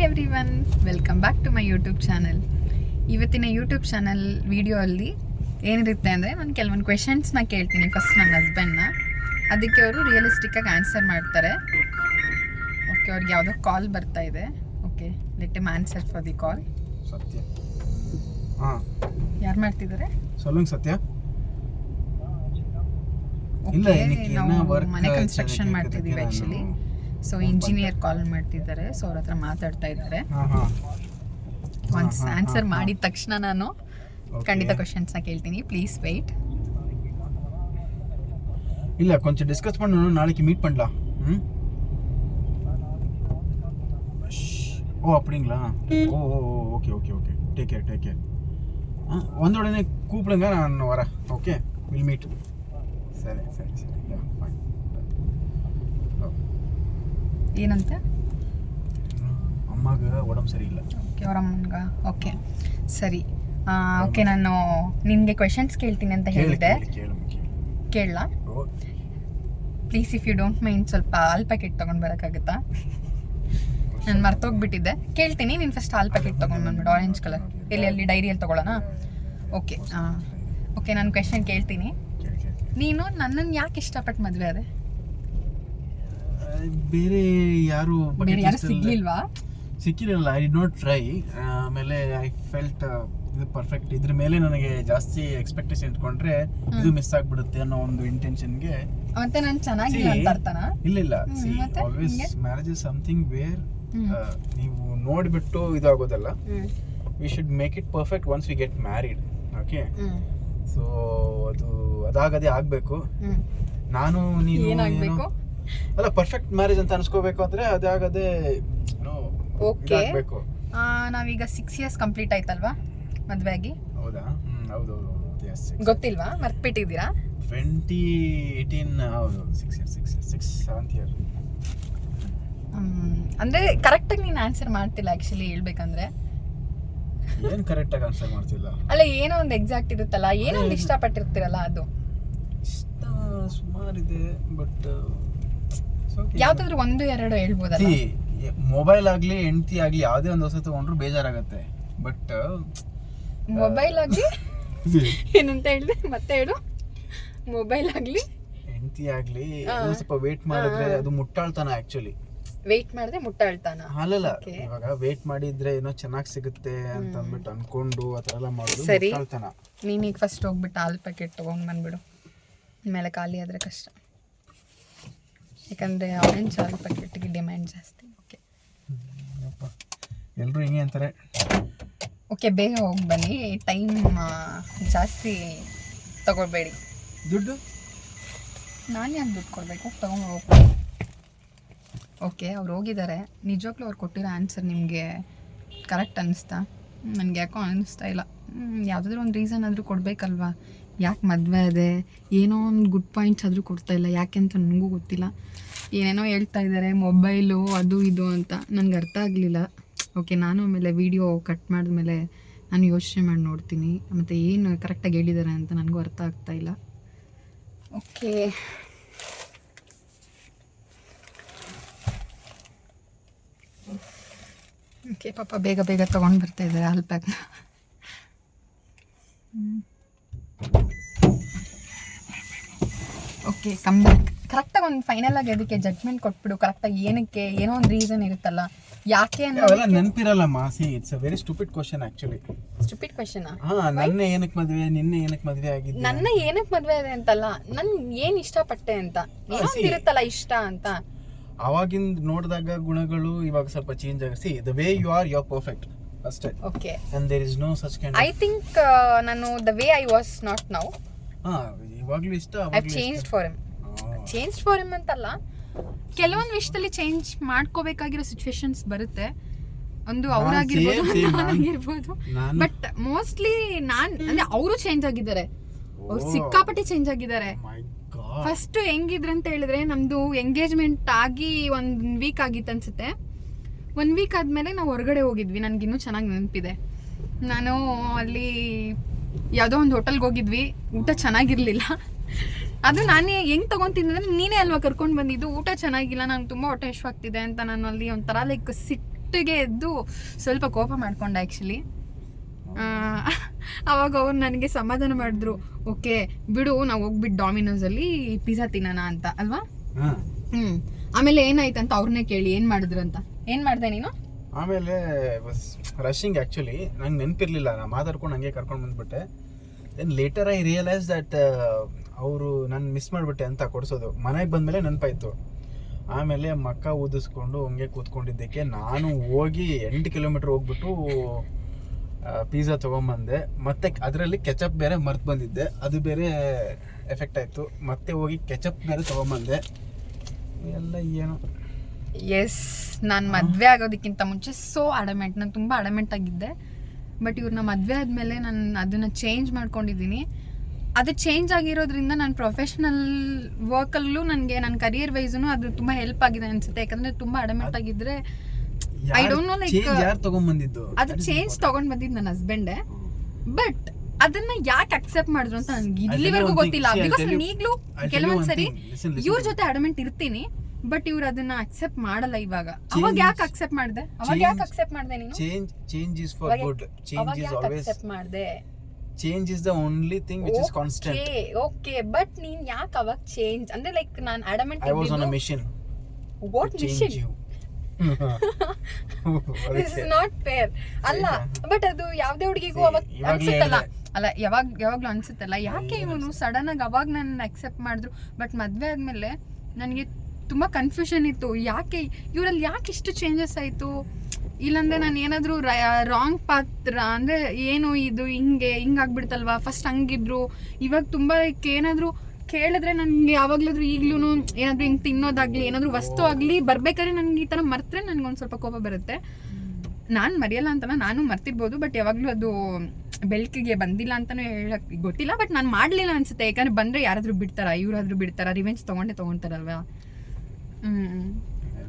Everyone, welcome back to my YouTube channel. ಇವತ್ತಿನ YouTube channel video ಅಲ್ಲಿ ಏನಿರುತ್ತೆ ಅಂದರೆ ನಾನು ಕೆಲವೊಂದು ಕ್ವೆಶನ್ಸ್ನ ಕೇಳ್ತೀನಿ ಫಸ್ಟ್ ನನ್ನ ಹಸ್ಬೆಂಡ್ನ. ಅದಕ್ಕೆ ಅವರು ರಿಯಲಿಸ್ಟಿಕ್ಕಾಗಿ ಆನ್ಸರ್ ಮಾಡ್ತಾರೆ. ಓಕೆ, ಅವ್ರಿಗೆ ಯಾವುದೋ ಕಾಲ್ ಬರ್ತಾ ಇದೆ. Okay, let him answer for the call. ಸತ್ಯ. ಹಾಂ, ಯಾರು ಮಾಡ್ತಿದ್ದಾರೆ? ಸೊಲ್ಲುಂಗ್ ಸತ್ಯ. ಓಕೆ, ನಾವು ಮನೆ ಕನ್ಸ್ಟ್ರಕ್ಷನ್ ಮಾಡ್ತಿದ್ದೀವಿ ಆ್ಯಕ್ಚುಲಿ. ಸೊ ಇಂಜಿನಿಯರ್ ಕಾಲ್ ಮಾಡ್ತಿದ್ದಾರೆ. ಸೊ ಅವ್ರ ಹತ್ರ ಮಾತಾಡ್ತಾ ಇದ್ದಾರೆ. ಒನ್ಸ್ ಆನ್ಸರ್ ಮಾಡಿದ ತಕ್ಷಣ ನಾನು ಖಂಡಿತ ಕ್ವಶನ್ಸ್ನ ಕೇಳ್ತೀನಿ. Please wait. ಇಲ್ಲ, ಕೊಂಚ ಡಿಸ್ಕಸ್ பண்ணு, நாளைக்கு மீட் பண்ணலாம். ஓ அப்படிங்களா? ஓ okay okay okay, take care. வந்த உடனே கூப்பிடுங்க, நான் வரேன். Okay, will meet. ಸರಿ. ಏನಂತ? ಅಮ್ಮಗೆ ಒಡಂಬು ಸರಿ ಇಲ್ಲ. ಓಕೆ, ಅವ್ರ ಅಮ್ಮನ್ಗ. ಓಕೆ ಸರಿ. ಓಕೆ, ನಾನು ನಿನಗೆ ಕ್ವೆಶನ್ಸ್ ಕೇಳ್ತೀನಿ ಅಂತ ಹೇಳಿದ್ದೆ. ಕೇಳಲಾ? Please, if you don't mind, ಸ್ವಲ್ಪ ಹಾಲ್ ಪ್ಯಾಕೆಟ್ ತೊಗೊಂಡು ಬರೋಕ್ಕಾಗುತ್ತಾ? ನಾನು ಮರ್ತೋಗ್ಬಿಟ್ಟಿದ್ದೆ. ಕೇಳ್ತೀನಿ, ನೀನು ಫಸ್ಟ್ ಹಾಲ್ ಪ್ಯಾಕೆಟ್ ತೊಗೊಂಡು ಬಂದ್ಬಿಡು, ಆರೆಂಜ್ ಕಲರ್. ಅಲ್ಲಿ ಡೈರಿಯಲ್ಲಿ ತೊಗೊಳ್ಳೋಣ? ಓಕೆ. ಓಕೆ, ನಾನು ಕ್ವೆಶನ್ ಕೇಳ್ತೀನಿ. ನೀನು ನನ್ನನ್ನು ಯಾಕೆ ಇಷ್ಟಪಟ್ಟು ಮದುವೆ ಆದೆ? ಬೇರೆ ಯಾರು ಸಿಗ್ಲಿಲ್ವಾ? ಸಿಕ್ಕಿರಲ್ಲ. I did not try. ಆಮೇಲೆ ಐ ಫೆಲ್ಟ್ ಇದು ಪರ್ಫೆಕ್ಟ್. ಇದ್ರ ಮೇಲೆ ನನಗೆ ಜಾಸ್ತಿ ಎಕ್ಸ್ಪೆಕ್ಟೇಷನ್ ಇಟ್ಕೊಂಡ್ರೆ ಇದು ಮಿಸ್ ಆಗ್ಬಿಡುತ್ತೆ ಅನ್ನೋ ಒಂದು ಇಂಟೆನ್ಷನ್ಗೆ. ಮತ್ತೆ ನಾನು ಚೆನ್ನಾಗಿಲ್ಲ ಅಂತ ಅರ್ಥನಾ? ಇಲ್ಲ. See, always marriage is something where ನೀವು ನೋಡಿಬಿಟ್ಟು ಇದಾಗೋದಲ್ಲ. We should make it perfect once we get married. Okay, so ಅದಾಗದೇ ಆಗಬೇಕು. ನಾನು ನೀನು ಅಲ್ಲ, ಪರ್ಫೆಕ್ಟ್ ಮ್ಯಾರೇಜ್ ಅಂತ ಅನ್ಸ್ಕೋಬೇಕು ಅಂದ್ರೆ ಅದಾಗದೇ ಆಗಬೇಕು. ನಾವೀಗ 6 years ಕಂಪ್ಲೀಟ್ ಆಯ್ತಲ್ವಾ ಮದುವೆ ಆಗಿ? ಹೌದಾ? ಹೌದು. ಗೊತ್ತಿಲ್ವಾ? ಮರ್ತ್ಬಿಟ್ಟಿದ್ದೀರಾ? 2018. ಹೌದು, 7th year. ಅಂದ್ರೆ ಕರೆಕ್ಟಾಗಿ ನೀನು ಆನ್ಸರ್ ಮಾಡ್ತಿಲ್ಲ ಆ್ಯಕ್ಚುಲಿ ಹೇಳ್ಬೇಕಂದ್ರೆ. ಏನು ಕರೆಕ್ಟಾಗಿ ಆನ್ಸರ್ ಮಾಡ್ತಿಲ್ಲ? ಅಲ್ಲ, ಏನೋ ಒಂದು ಎಕ್ಸಾಕ್ಟ್ ಇರುತ್ತಲ್ಲ, ಏನೋ ಒಂದು ಇಷ್ಟಪಟ್ಟಿರ್ತೀರಲ್ಲ, ಅದು ಇಷ್ಟ ಸುಮಾರಿದೆ. ಬಟ್ ಯಾವ್ದಾದ್ರು 1-2 ಹೇಳ್ಬೋದಲ್ಲ. ಮೊಬೈಲ್ ಆಗ್ಲಿ ಹೆಂಡತಿ ಆಗ್ಲಿ ಯಾವುದೇ ಒಂದು ಹೊಸ ತಗೊಂಡ್ರು ಬೇಜಾರಾಗತ್ತೆ. ಬಟ್ ಮೊಬೈಲ್ ಆಗ್ಲಿ ಏನಂತ ಹೇಳಿದೆ? ಮತ್ತೆ ಹೇಳು. ಮೊಬೈಲ್ ಆಗ್ಲಿ ಹೆಂಡತಿ ಆಗ್ಲಿ ಸ್ವಲ್ಪ ವೇಟ್ ಮಾಡಿದ್ರೆ ಅದು ಮುಟ್ಟಾಳ್ತಾನ. ಆಕ್ಚುಲಿ ವೇಟ್ ಮಾಡಿದ್ರೆ ಮುಟ್ಟಾಳ್ತಾನ ಅಲ್ಲಲ್ಲ. ಇವಾಗ ವೇಟ್ ಮಾಡಿದ್ರೆ ಏನೋ ಚೆನ್ನಾಗಿ ಸಿಗುತ್ತೆ ಅಂತ ಅಂದ್ಬಿಟ್ಟು ಅನ್ಕೊಂಡು ಆ ಥರ ಎಲ್ಲ ಮಾಡೋದು ಮುಟ್ಟಾಳ್ತಾನ. ನೀನೀಗ ಫಸ್ಟ್ ಹೋಗ್ಬಿಟ್ಟು ಹಾಲ್ ಪ್ಯಾಕೆಟ್ ತೊಗೊಂಡು ಬಂದ್ಬಿಡು, ಆಮೇಲೆ ಖಾಲಿ ಆದರೆ ಕಷ್ಟ. ಯಾಕಂದರೆ ಆರೆಂಜ್ ಹಾಲ್ ಪ್ಯಾಕೆಟ್ಗೆ ಡಿಮ್ಯಾಂಡ್ ಜಾಸ್ತಿ. ಓಕೆ, ಎಲ್ಲರೂ ಹಿಂಗೆ ಅಂತಾರೆ. ಓಕೆ, ಬೇಗ ಹೋಗಿ ಬನ್ನಿ, ಟೈಮ್ ಜಾಸ್ತಿ ತಗೊಳ್ಬೇಡಿ. ದುಡ್ಡು ನಾನು ಯಾಕೆ ದುಡ್ಡು ಕೊಡಬೇಕು? ತೊಗೊಂಡು ಹೋಗ್ಬೋದು. ಓಕೆ, ಅವ್ರು ಹೋಗಿದ್ದಾರೆ. ನಿಜವಾಗ್ಲೂ ಅವ್ರು ಕೊಟ್ಟಿರೋ ಆನ್ಸರ್ ನಿಮಗೆ ಕರೆಕ್ಟ್ ಅನ್ನಿಸ್ತಾ? ನನಗೆ ಯಾಕೋ ಅನ್ನಿಸ್ತಾ ಇಲ್ಲ. ಯಾವುದಾದ್ರೂ ಒಂದು ರೀಸನ್ ಆದರೂ ಕೊಡಬೇಕಲ್ವಾ? ಯಾಕೆ ಮದುವೆ ಅದೇ, ಏನೋ ಒಂದು ಗುಡ್ ಪಾಯಿಂಟ್ಸ್ ಆದರೂ ಕೊಡ್ತಾ ಇಲ್ಲ. ಯಾಕೆ ಅಂತ ನನಗೂ ಗೊತ್ತಿಲ್ಲ. ಏನೇನೋ ಹೇಳ್ತಾ ಇದ್ದಾರೆ, ಮೊಬೈಲು ಅದು ಇದು ಅಂತ. ನನಗೆ ಅರ್ಥ ಆಗಲಿಲ್ಲ. ಓಕೆ, ನಾನು ಆಮೇಲೆ ವಿಡಿಯೋ ಕಟ್ ಮಾಡಿದ್ಮೇಲೆ ನಾನು ಯೋಚನೆ ಮಾಡಿ ನೋಡ್ತೀನಿ, ಮತ್ತು ಏನು ಕರೆಕ್ಟಾಗಿ ಹೇಳಿದ್ದಾರೆ ಅಂತ ನನಗೂ ಅರ್ಥ ಆಗ್ತಾ ಇಲ್ಲ. ಓಕೆ, ಓಕೆ ಪಾಪ ಬೇಗ ತೊಗೊಂಡು ಬರ್ತಾ ಇದ್ದಾರೆ ಹಾಲ್ ಪ್ಯಾಕ್ನ. Okay, come back. ಕರೆಕ್ಟಾಗಿ ಒಂದು ಫೈನಲ್ ಆಗಿ ಅದಕ್ಕೆ ಜಡ್ಜ್ಮೆಂಟ್ ಕೊಟ್ಬಿಡು. ಕರೆಕ್ಟಾಗಿ ಏನಕ್ಕೆ, ಏನೋ ಒಂದು ರೀಸನ್ ಇರುತ್ತಲ್ಲ, ಯಾಕೆ ಅನ್ನೋಲ್ಲ ನೆನಪಿರಲ್ಲಮ್ಮ. See, it's a very stupid question actually. Stupid question? ನನ್ನ ಏನಕ್ಕೆ ಮದುವೆ, ನಿನ್ನೆ ಏನಕ್ಕೆ ಮದುವೆ ಆಗಿದೆ? ನನ್ನ ಏನಕ್ಕೆ ಮದುವೆ ಇದೆ ಅಂತಲ್ಲ, ನಾನು ಏನು ಇಷ್ಟಪಟ್ಟೆ ಅಂತ ಇರುತ್ತಲ್ಲ, ಇಷ್ಟ ಅಂತ. ಅವಾಗಿಂದ ನೋಡಿದಾಗ ಗುಣಗಳು ಇವಾಗ ಸ್ವಲ್ಪ ಚೇಂಜ್ ಆಗಿ. See, the way you are perfect ಅಷ್ಟೇ. Okay, and there is no such kind. I think ನಾನು the way I was not now. ಇವಾಗಲೂ ಇಷ್ಟ. ಐ ಚೇಂಜ್ಡ್ ಫಾರ್ ಹಿಮ್ ಅಂತಲ್ಲ, ಕೆಲವೊಂದು ವಿಷಯದಲ್ಲಿ ಚೇಂಜ್ ಮಾಡ್ಕೋಬೇಕಾಗಿರೋ ಸಿಚುವೇಶನ್ಸ್ ಬರುತ್ತೆ. ಒಂದು ಅವರಾಗಿರ್ಬೋದು, ನಾನಾಗಿರ್ಬೋದು. ಬಟ್ ಮೋಸ್ಟ್ಲಿ ಅಂದ್ರೆ ಅವರು ಚೇಂಜ್ ಆಗಿದ್ದಾರೆ. ಅವ್ರು ಸಿಕ್ಕಾಪಟ್ಟೆ ಚೇಂಜ್ ಆಗಿದ್ದಾರೆ. ಫಸ್ಟ್ ಹೆಂಗಿದ್ರು ಅಂತ ಹೇಳಿದ್ರೆ, ನಮ್ದು ಎಂಗೇಜ್ಮೆಂಟ್ ಆಗಿ 1 week ಆಗಿತ್ತು ಅನ್ಸುತ್ತೆ. 1 week ಆದ್ಮೇಲೆ ನಾವು ಹೊರಗಡೆ ಹೋಗಿದ್ವಿ. ನನಗಿನ್ನೂ ಚೆನ್ನಾಗಿ ನೆನಪಿದೆ. ನಾನು ಅಲ್ಲಿ ಯಾವುದೋ ಒಂದು ಹೋಟೆಲ್ಗೆ ಹೋಗಿದ್ವಿ. ಊಟ ಚೆನ್ನಾಗಿರ್ಲಿಲ್ಲ. ಅದು ನಾನೇ ಹೆಂಗೆ ತೊಗೊತಿದ್ದೆ, ನೀನೇ ಅಲ್ವಾ ಕರ್ಕೊಂಡು ಬಂದಿದ್ದು. ಊಟ ಚೆನ್ನಾಗಿಲ್ಲ, ನಂಗೆ ತುಂಬ ಹೊಟ್ಟೆ ಹಶ್ವಾಗ್ತಿದೆ ಅಂತ ನಾನು ಅಲ್ಲಿ ಒಂಥರ ಲೈಕ್ ಸಿಟ್ಟಿಗೆ ಎದ್ದು ಸ್ವಲ್ಪ ಕೋಪ ಮಾಡ್ಕೊಂಡೆ ಆ್ಯಕ್ಚುಲಿ. ಅವಾಗ ಅವ್ರು ನನಗೆ ಸಮಾಧಾನ ಮಾಡಿದ್ರು, ಓಕೆ ಬಿಡು ನಾವು ಹೋಗ್ಬಿಟ್ಟು ಡಾಮಿನೋಸಲ್ಲಿ ಪಿಜ್ಜಾ ತಿನ್ನೋಣ ಅಂತ ಅಲ್ವಾ. ಆಮೇಲೆ ಏನಾಯ್ತು ಅಂತ ಅವ್ರನ್ನೇ ಕೇಳಿ ಏನು ಮಾಡಿದ್ರು ಅಂತ. ಏನು ಮಾಡಿದೆ ನೀನು? ಆಮೇಲೆ ರಶಿಂಗ್ ಆ್ಯಕ್ಚುಲಿ ನಂಗೆ ನೆನಪಿರ್ಲಿಲ್ಲ, ನಾನು ಮಾತಾಡ್ಕೊಂಡು ಹಂಗೆ ಕರ್ಕೊಂಡು ಬಂದ್ಬಿಟ್ಟೆ. Then later I realise that ಅವರು ನಾನು ಮಿಸ್ ಮಾಡಿಬಿಟ್ಟೆ ಅಂತ ಕೊಡಿಸೋದು. ಮನೆಗೆ ಬಂದಮೇಲೆ ನೆನಪಾಯಿತು. ಆಮೇಲೆ ಮಕ್ಕ ಊದಿಸ್ಕೊಂಡು ಹಂಗೆ ಕೂತ್ಕೊಂಡಿದ್ದಕ್ಕೆ ನಾನು ಹೋಗಿ 8 ಕಿಲೋಮೀಟ್ರ್ ಹೋಗ್ಬಿಟ್ಟು ಪಿಜ್ಜಾ ತೊಗೊಂಬಂದೆ. ಮತ್ತೆ ಅದರಲ್ಲಿ ಕೆಚಪ್ ಬೇರೆ ಮರ್ತು ಬಂದಿದ್ದೆ, ಅದು ಬೇರೆ ಎಫೆಕ್ಟ್ ಆಯಿತು. ಮತ್ತೆ ಹೋಗಿ ಕೆಚಪ್ ಬೇರೆ ತೊಗೊಂಬಂದೆ. ಎಲ್ಲ ಏನು. ಎಸ್, ನಾನು ಮದುವೆ ಆಗೋದಕ್ಕಿಂತ ಮುಂಚೆ ನಾನು ತುಂಬ ಅಡಮೆಂಟ್ ಆಗಿದ್ದೆ. ಬಟ್ ಇವ್ರನ್ನ ಮದುವೆ ಆದಮೇಲೆ ನಾನು ಅದನ್ನು ಚೇಂಜ್ ಮಾಡ್ಕೊಂಡಿದ್ದೀನಿ. ಅದು ಚೇಂಜ್ ಆಗಿರೋದ್ರಿಂದ ನಾನು ಪ್ರೊಫೆಷ್ನಲ್ ವರ್ಕಲ್ಲೂ ನನಗೆ ನನ್ನ ಕರಿಯರ್ ವೈಸೂ ಅದು ತುಂಬ ಹೆಲ್ಪ್ ಆಗಿದೆ ಅನಿಸುತ್ತೆ. ಯಾಕಂದರೆ ತುಂಬ ಅಡಮೆಂಟ್ ಆಗಿದ್ದರೆ ಐ ಡೋಂಟ್ ನೋ ಲೈಕ್ ಅದು ಚೇಂಜ್ ತಗೊಂಡ್ ಬಂದಿದ್ದು ನನ್ನ ಹಸ್ಬೆಂಡೇ. ಬಟ್ ಅದನ್ನ ಯಾಕೆ ಅಕ್ಸೆಪ್ಟ್ ಮಾಡಿದ್ರು ಅಂತ ನನ್ಗೆ ಇಲ್ಲಿವರೆಗೂ ಗೊತ್ತಿಲ್ಲ. ಬಿಕಾಸ್ ನಾನು ಈಗಲೂ ಕೆಲವೊಂದ್ಸರಿ ಇವ್ರ ಜೊತೆ ಅಡಮೆಂಟ್ ಇರ್ತೀನಿ, ಬಟ್ ಇವ್ರು ಅದನ್ನ ಅಕ್ಸೆಪ್ಟ್ ಮಾಡಲ್ಲ. ಇವಾಗ ಅವಾಗ ಯಾಕೆ ಅಕ್ಸೆಪ್ಟ್ ಮಾಡಿದೆ? ಅವಾಗ ಯಾಕೆ ಅಕ್ಸೆಪ್ಟ್ ಮಾಡಿದೆ ನೀನು? Change is for good. Change is always accept ಮಾಡಿದೆ. Change is the only thing which is constant. Okay, but ನೀನ್ ಯಾಕೆ ಅವಾಗ ಚೇಂಜ್ ಅಂದ್ರೆ ಲೈಕ್ ನಾನು adamant I was on a mission. What mission? This is not fair ಅಲ್ಲ. But ಅದು ಯಾವ್ದೇ ಹುಡುಗಿಗೂ ಅವಾಗ ಅನ್ಸುತ್ತಲ್ಲ, ಅಲ್ಲ ಯಾವಾಗ್ಲೂ ಅನ್ಸುತ್ತಲ್ಲ, ಯಾಕೆ ಇವನು ಸಡನ್ ಆಗಿ ಅವಾಗ ನನ್ನ ಅಕ್ಸೆಪ್ಟ್ ಮಾಡಿದ್ರು. ಬಟ್ ಮದ್ವೆ ಆದ್ಮೇಲೆ ನನಗೆ ತುಂಬಾ ಕನ್ಫ್ಯೂಷನ್ ಇತ್ತು, ಯಾಕೆ ಇವರಲ್ಲಿ ಯಾಕೆ ಇಷ್ಟು ಚೇಂಜಸ್ ಆಯ್ತು. ಇಲ್ಲಾಂದ್ರೆ ನಾನು ಏನಾದ್ರು ರಾಂಗ್ ಪಾತ್ರ ಅಂದ್ರೆ ಏನು ಇದು ಹಿಂಗಾಗ್ಬಿಡ್ತಲ್ವಾ. ಫಸ್ಟ್ ಹಂಗಿದ್ರು, ಇವಾಗ ತುಂಬಾ ಏನಾದ್ರು ಕೇಳಿದ್ರೆ ನನ್ಗೆ ಯಾವಾಗ್ಲಾದ್ರು ಈಗ್ಲೂ ಏನಾದ್ರು ಹಿಂಗ್ ತಿನ್ನೋದಾಗ್ಲಿ ಏನಾದ್ರು ವಸ್ತು ಆಗ್ಲಿ ಬರ್ಬೇಕಾದ್ರೆ ನನ್ಗೆ ಈ ತರ ಮರ್ತ್ರೆ ನನ್ಗೊಂದ್ ಸ್ವಲ್ಪ ಕೋಪ ಬರುತ್ತೆ. ನಾನ್ ಮರೆಯಲ್ಲ ಅಂತನ, ನಾನು ಮರ್ತಿರ್ಬೋದು, ಬಟ್ ಯಾವಾಗ್ಲೂ ಅದು ಬೆಳಕಿಗೆ ಬಂದಿಲ್ಲ ಅಂತಾನು ಹೇಳಕ್ ಗೊತ್ತಿಲ್ಲ. ಬಟ್ ನಾನು ಮಾಡ್ಲಿಲ್ಲ ಅನ್ಸುತ್ತೆ, ಯಾಕಂದ್ರೆ ಬಂದ್ರೆ ಯಾರಾದ್ರೂ ಬಿಡ್ತಾರ, ಇವ್ರಾದ್ರೂ ಬಿಡ್ತಾರ, ರಿವೆಂಜ್ ತಗೊಂತಾರಲ್ವಾ.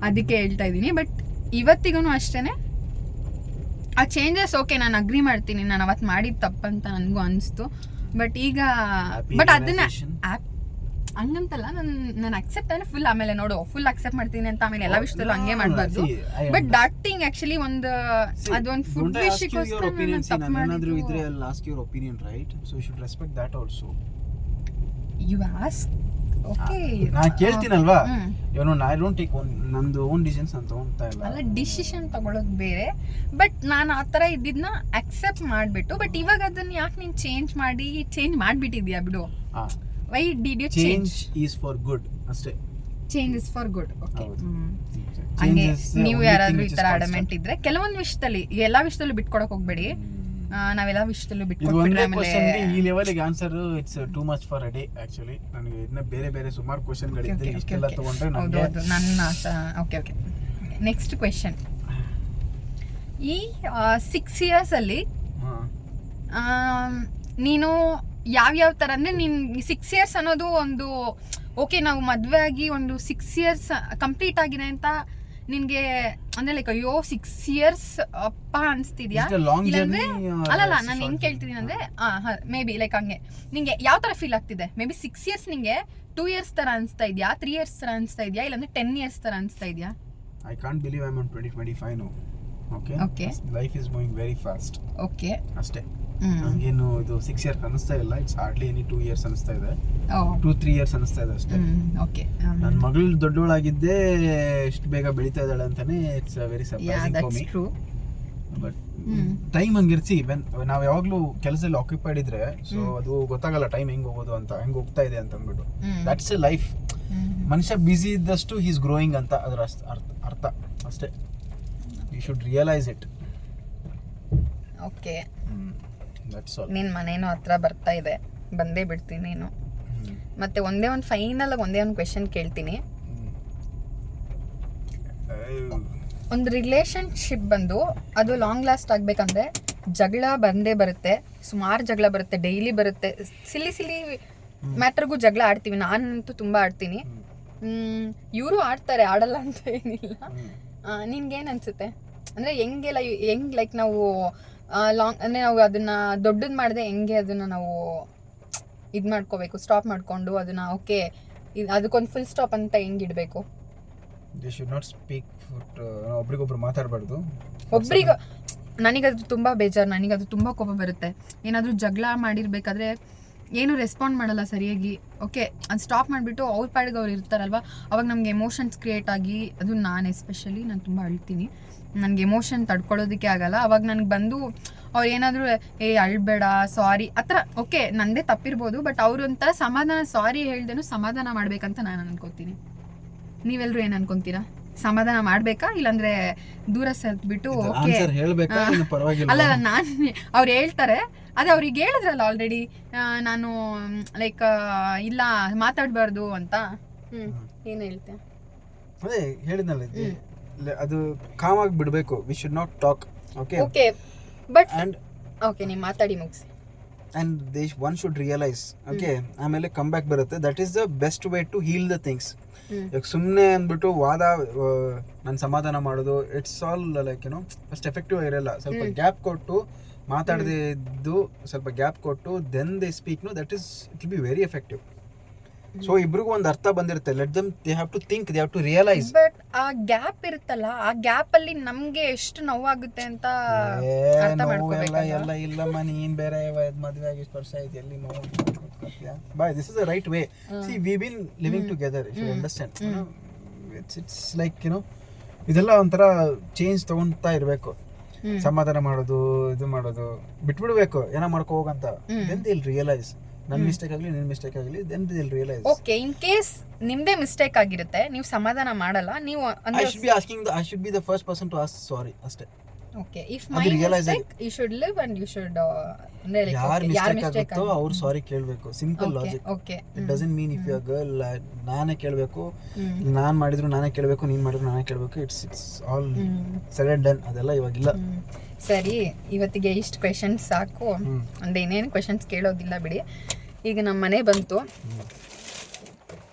ಅದಕ್ಕೆ ಹೇಳ್ತಾ ಇದೀನಿ. ಬಟ್ ಇವತ್ತಿಗೂ ಅಷ್ಟೇನೆ ಆ ಚೇಂಜಸ್ ಓಕೆ, ನಾನು ಅಗ್ರಿ ಮಾಡ್ತೀನಿ, ನಾನು ಅವತ್ತು ಮಾಡಿದ ತಪ್ಪಂತ ನನಗೂ ಅನಿಸ್ತು. ಬಟ್ ಈಗ ಬಟ್ ಅದನ್ನ ಹಂಗಂತಲ್ಲ, ನಾನು ಅಕ್ಸೆಪ್ಟ್ ಅಂದ್ರೆ ಫುಲ್ ಆಮೇಲೆ ನೋಡು ಫುಲ್ ಅಕ್ಸೆಪ್ಟ್ ಮಾಡ್ತೀನಿ ಅಂತ ಆಮೇಲೆ ಎಲ್ಲ ವಿಷಯದಲ್ಲೂ ಹಂಗೆ ಮಾಡಬಾರ್ದು. ಬಟ್ ದಟ್ ಥಿಂಗ್ ಆಕ್ಚುಲಿ ಅದೊಂದು ಫುಡ್ ವಿಷಯಕ್ಕೋಸ್ಕರ ಏನಾದರೂ ಇದ್ರೆ I ask your opinion, right? So you should respect that also. You ask, okay, ನಾನು ಕೇಳ್ತೀನಲ್ವಾ, ಏನೋ ಐ ಡೋಂಟ್ ಟೇಕ್ ನಂದು ಓನ್ ಡಿಸಿಷನ್ಸ್ ಅಂತ ತಗೊಂತಾ ಇಲ್ಲ. ಅಲ್ಲ, ಡಿಸಿಷನ್ ತಗೊಳ್ಳೋದು ಬೇರೆ, ಬಟ್ ನಾನು ಆ ಥರ ಇದ್ದಿದ್ದನ್ನ ಅಕ್ಸೆಪ್ಟ್ ಮಾಡಿಬಿಟ್ಟು, ಬಟ್ ಇವಾಗ ಅದನ್ನ ಯಾಕೆ ನೀನು ಚೇಂಜ್ ಮಾಡಿಬಿಟ್ಟಿದ್ಯಾ ಬಿಡು. Why did you change? Is for good ಅಷ್ಟೇ. Change is for good. Okay, ಹಂಗೆ ನೀವು ಯಾರಾದ್ರೂ ಈ ತರ ಅಡಮೆಂಟ್ ಇದ್ರೆ ಕೆಲವೊಂದು ವಿಷಯದಲ್ಲಿ, ಎಲ್ಲಾ ವಿಷಯದಲ್ಲೂ ಬಿಟ್ಕೊಡಕ್ ಹೋಗ್ಬೇಡಿ. ನಾವೆಲ್ಲ ವಿಷಯದಲ್ಲೂ ಬಿಟ್ಕೊಟ್ಬಿಟ್ರೆ ಆಮೇಲೆ ಈ ಲೆವೆಲ್ಗೆ answer it's too much for a day. Actually ನನಗೆ ಇನ್ನ ಬೇರೆ ಸುಮಾರು ಕ್ವೆಶ್ಚನ್ಗಳಿದೆ, ಇಷ್ಟೆಲ್ಲ ತಗೊಂಡ್ರೆ ನನಗೆ ನನ್ನ ಓಕೆ. Next question. ಈ 6 years ಅಲ್ಲಿ ನೀನು ಯಾವ್ಯಾವ ಥರ ಅಂದರೆ ನೀನು 6 years ಅನ್ನೋದು ಒಂದು ಓಕೆ, ನಾವು ಮದುವೆ ಆಗಿ ಒಂದು 6 years ಕಂಪ್ಲೀಟ್ ಆಗಿದೆ ಅಂತ ನಿನಗೆ ಅಂದರೆ ಲೈಕ್ ಅಯ್ಯೋ 6 years ಅಪ್ಪ ಅನಿಸ್ತಿದ್ಯಾ? ಇಲ್ಲಾಂದ್ರೆ ಅಲ್ಲಲ್ಲ, ನಾನು ಹೆಂಗೆ ಕೇಳ್ತಿದ್ದೀನಿ ಅಂದರೆ ಮೇ ಬಿ ಲೈಕ್ ಹಂಗೆ ನಿಂಗೆ ಯಾವ ಥರ ಫೀಲ್ ಆಗ್ತಿದೆ? ಮೇ ಬಿ 6 years ನಿಂಗೆ 2 years ಥರ ಅನಿಸ್ತಾ ಇದೆಯಾ, 3 years ಥರ ಅನಿಸ್ತಾ ಇದೆಯಾ, ಇಲ್ಲಾಂದ್ರೆ 10 years ಥರ ಅನಿಸ್ತಾ ಇದೆಯಾ? I can't believe I'm on 2025 now. Okay. Life is moving very fast. Okay. ಅಷ್ಟೇ. ನನಗೇನು ಇದು 6 years ಅನಿಸ್ತಾ ಇಲ್ಲ. ಇಟ್ಸ್ ಹಾರ್ಡ್ಲಿ ಎನಿ 2 years ಅನಿಸ್ತಾ ಇದೆ. 2-3 years ಅನಿಸ್ತಾ ಇದೆ ಅಷ್ಟೇ. ಓಕೆ. ನನ್ನ ಮಗಳು ದೊಡ್ಡವಳಾಗಿದ್ದೆ ಎಷ್ಟು ಬೇಗ ಬೆಳೀತಾ ಇದ್ದಾಳೆ ಅಂತಾನೆ it's very surprising for me. But time ಹಂಗಿರ್ಸಿ, ನಾವು ಯಾವಾಗಲೂ ಕೆಲಸದಲ್ಲಿ ಆಕ್ಯುಪೈಡ್ ಇದ್ರೆ ಸೊ ಅದು ಗೊತ್ತಾಗಲ್ಲ ಟೈಮ್ ಹೆಂಗ್ ಹೋಗೋದು ಅಂತ, ಹೆಂಗ್ ಹೋಗ್ತಾ ಇದೆ ಅಂತ ಅಂದ್ಬಿಟ್ಟು. That's a life. ಮನುಷ್ಯ ಬ್ಯುಸಿ ಇದ್ದಷ್ಟು ಹಿ ಇಸ್ ಗ್ರೋಯಿಂಗ್ ಅಂತ ಅದರ ಅರ್ಥ ಅಷ್ಟೇ. You should realise it. Okay, that's all. ನಿನ್ನ ಮನೇನೂ ಹತ್ರ ಬರ್ತಾ ಇದೆ, ಬಂದೇ ಬಿಡ್ತೀನಿ ನೀನು. ಮತ್ತೆ ಒಂದೇ ಒಂದು ಫೈನಲ್ ಆಗಿ ಒಂದೇ ಒಂದು ಕ್ವೆಶ್ಚನ್ ಕೇಳ್ತೀನಿ. ಒಂದು ರಿಲೇಶನ್ಶಿಪ್ ಬಂದು ಅದು ಲಾಂಗ್ ಲಾಸ್ಟ್ ಆಗ್ಬೇಕಂದ್ರೆ ಜಗಳ ಬಂದೇ ಬರುತ್ತೆ, ಸುಮಾರು ಜಗಳ ಬರುತ್ತೆ, ಡೈಲಿ ಬರುತ್ತೆ. ಸಿಲಿ ಮ್ಯಾಟ್ರಿಗೂ ಜಗಳ ಆಡ್ತೀವಿ, ನಾನಂತೂ ತುಂಬ ಆಡ್ತೀನಿ. ಇವರು ಆಡ್ತಾರೆ, ಆಡಲ್ಲ ಅಂತ ಏನಿಲ್ಲ. ನಿನ್ಗೇನು ಅನ್ಸುತ್ತೆ ಅಂದರೆ ಹೆಂಗೆ ಲೈಕ್ ನಾವು ಲಾಂಗ್ ಅಂದರೆ ನಾವು ಅದನ್ನು ದೊಡ್ಡದು ಮಾಡಿದೆ ಹೆಂಗೆ ಅದನ್ನು ನಾವು ಇದು ಮಾಡ್ಕೋಬೇಕು, ಸ್ಟಾಪ್ ಮಾಡಿಕೊಂಡು ಅದನ್ನು ಓಕೆ ಅದಕ್ಕೊಂದು ಫುಲ್ ಸ್ಟಾಪ್ ಅಂತ ಹೆಂಗೆ ಇಡಬೇಕು? ದೇ ಶುಡ್ ನಾಟ್ ಸ್ಪೀಕ್ ಒಬ್ರಿಗೊಬ್ರು ಮಾತಾಡಬಾರ್ದು. ಒಬ್ರಿಗೆ ನನಗದು ತುಂಬ ಬೇಜಾರು, ನನಗದು ತುಂಬ ಕೋಪ ಬರುತ್ತೆ. ಏನಾದರೂ ಜಗಳ ಮಾಡಿರ್ಬೇಕಾದ್ರೆ ಏನು ರೆಸ್ಪಾಂಡ್ ಮಾಡಲ್ಲ ಸರಿಯಾಗಿ. ಓಕೆ, ಅದು ಸ್ಟಾಪ್ ಮಾಡಿಬಿಟ್ಟು ಅವ್ರ ಪಾಡಿಗೆ ಅವ್ರು ಇರ್ತಾರಲ್ವ, ಅವಾಗ ನಮಗೆ ಎಮೋಷನ್ಸ್ ಕ್ರಿಯೇಟ್ ಆಗಿ, ಅದು ನಾನು ಎಸ್ಪೆಷಲಿ ನಾನು ತುಂಬ ಅಳ್ತೀನಿ, ನನಗೆ ಎಮೋಷನ್ ತಡ್ಕೊಳ್ಳೋದಕ್ಕೆ ಆಗಲ್ಲ. ಅವಾಗ ನನಗೆ ಬಂದು ಅವ್ರು ಏನಾದರೂ ಅಳ್ಬೇಡ ಸಾರಿ ಆ ಥರ, ಓಕೆ ನಂದೇ ತಪ್ಪಿರ್ಬೋದು, ಬಟ್ ಅವರು ಒಂಥರ ಸಮಾಧಾನ, ಸಾರಿ ಹೇಳ್ದೇನು ಸಮಾಧಾನ ಮಾಡ್ಬೇಕಂತ ನಾನು ಅನ್ಕೋತೀನಿ. ನೀವೆಲ್ಲರೂ ಏನು ಅನ್ಕೊಂತೀರಾ? ಸಮಾಧಾನ ಮಾಡ್ಬೇಕಾ ಇಲ್ಲಾಂದ್ರೆ ದೂರ ಸರಿದ್ಬಿಟ್ಟು ಓಕೆ ಅಲ್ಲ ನಾನು ಅವ್ರು ಹೇಳ್ತಾರೆ, ಅದೇ ಅವ್ರಿಗೆ ಹೇಳಿದ್ರಲ್ಲ ಆಲ್ರೆಡಿ ನಾನು ಲೈಕ್ ಇಲ್ಲ ಮಾತಾಡಬಾರ್ದು ಅಂತ. ಏನು ಹೇಳ್ತೆ? ಅದೇ ಹೇಳಿದ್ನಲ್ಲ, ಅದು ಕಾಮ್ ಆಗಿ ಬಿಡಬೇಕು. We should not talk. Okay but and okay ನೀವು ಮಾತಾಡಿ ಮುಗಿಸಿ. and one should realize, okay, ಆಮೇಲೆ ಕಮ್ ಬ್ಯಾಕ್ ಬರುತ್ತೆ. That is the best way to heal the things. ಈಗ ಸುಮ್ಮನೆ ಅಂದ್ಬಿಟ್ಟು ವಾದ ನಾನು ಸಮಾಧಾನ ಮಾಡೋದು, ಇಟ್ಸ್ ಆಲ್ ಲೈಕ್ ಏನೋ ಅಷ್ಟು ಎಫೆಕ್ಟಿವ್ ಇರಲ್ಲ. ಸ್ವಲ್ಪ ಗ್ಯಾಪ್ ಕೊಟ್ಟು ಮಾತಾಡದಿದ್ದು, ಸ್ವಲ್ಪ ಗ್ಯಾಪ್ ಕೊಟ್ಟು then they speak, no that is it will be very effective. So ಇಬ್ರಿಗೂ ಒಂದು ಅರ್ಥ ಬಂದಿರುತ್ತೆ. Let them, they have to think, they have to realise. But ಆ ಗ್ಯಾಪ್ ಇರುತ್ತಲ್ಲ, ಆ ಗ್ಯಾಪ್ ಅಲ್ಲಿ ನಮ್ಗೆ ಎಷ್ಟು ನೋವಾಗುತ್ತೆ ಅಂತ ಅರ್ಥ ಮಾಡ್ಕೋಬೇಕಲ್ಲ. ಎಲ್ಲ ಇಲ್ಲಮ್ಮ, ನೀನ್ ಬೇರೆ ಮದುವೆ ಆಗಿ ಇಷ್ಟು ವರ್ಷ ಆಯ್ತು, ಎಲ್ಲಿ ನೋವು ಬಾಯ್. This is the right way. See we been living together, if you understand. It's like you know, ಇದೆಲ್ಲ ಒಂಥರ ಚೇಂಜ್ ತಗೊಂತಾ ಇರಬೇಕು. ಸಮಾಧಾನ ಮಾಡೋದು, ಇದು ಮಾಡೋದು ಬಿಟ್ಬಿಡ್ಬೇಕು, ಏನೋ ಮಾಡ್ಕೋ ಹೋಗಂತ. Then they will realise. ನನ್ನ ಮಿಸ್ಟೇಕ್ ಆಗಲಿ, ನಿನ್ನ ಮಿಸ್ಟೇಕ್ ಆಗಲಿ, then they will realise. Okay, in case ನಿಮ್ದೇ ಮಿಸ್ಟೇಕ್ ಆಗಿರುತ್ತೆ, ನೀವು ಸಮಾಧಾನ ಮಾಡಲ್ಲ, ನೀವು I should be the first person to ask sorry ಅಷ್ಟೇ. Okay, if my mistake you should leave and you should ಯಾರ್ ಮಿಸ್ಟೇಕ್ ಆಗುತ್ತೋ ಅವ್ರು ಸಾರಿ ಕೇಳಬೇಕು. Simple logic. Okay, it doesn't mean if you are girl ನಾನೇ ಕೇಳಬೇಕು, ನಾನು ಮಾಡಿದ್ರು ನಾನೇ ಕೇಳಬೇಕು, ನೀನು ಮಾಡಿದ್ರು ನಾನೇ ಕೇಳಬೇಕು. It's all said and done. ಅದೆಲ್ಲ ಇವಾಗಿಲ್ಲ. ಸರಿ, ಇವತ್ತಿಗೆ ಇಷ್ಟು ಕ್ವೆಶನ್ಸ್ ಸಾಕು. ಅಂದ್ರೆ ಇನ್ನೇನು ಕ್ವೆಶನ್ಸ್ ಕೇಳೋದಿಲ್ಲ ಬಿಡಿ. ಈಗ ನಮ್ಮ ಮನೆ ಬಂತು,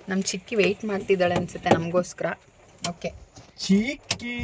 ನಮ್ಮ ಚಿಕ್ಕಿ ವೆಯ್ಟ್ ಮಾಡ್ತಿದ್ದಾಳೆ ಅನ್ಸುತ್ತೆ ನಮಗೋಸ್ಕರ. ಓಕೆ, ಚಿಕ್ಕಿ